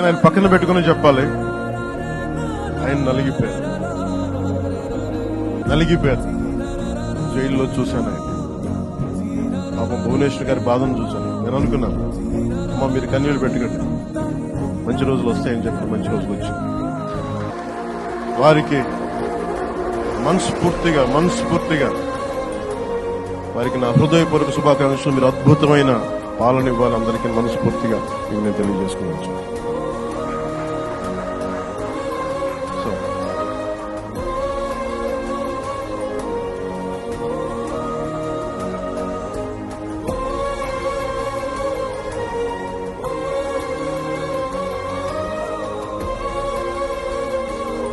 కానీ ఆయన పక్కన పెట్టుకుని చెప్పాలి, ఆయన నలిగిపోయారు. జైల్లో చూశాను ఆయన. పాపం భువనేశ్వర్ గారి బాధను చూశాను. నేను అనుకున్నాను, అమ్మ మీరు కన్నీళ్లు పెట్టకండి, మంచి రోజులు వస్తాయని చెప్పి మంచి రోజులు వచ్చాయి. వారికి మనస్ఫూర్తిగా వారికి నా హృదయపూర్వక శుభాకాంక్షలు. మీరు అద్భుతమైన పాలన ఇవ్వాలి అందరికీ మనస్ఫూర్తిగా నేను తెలియజేసుకున్నాను.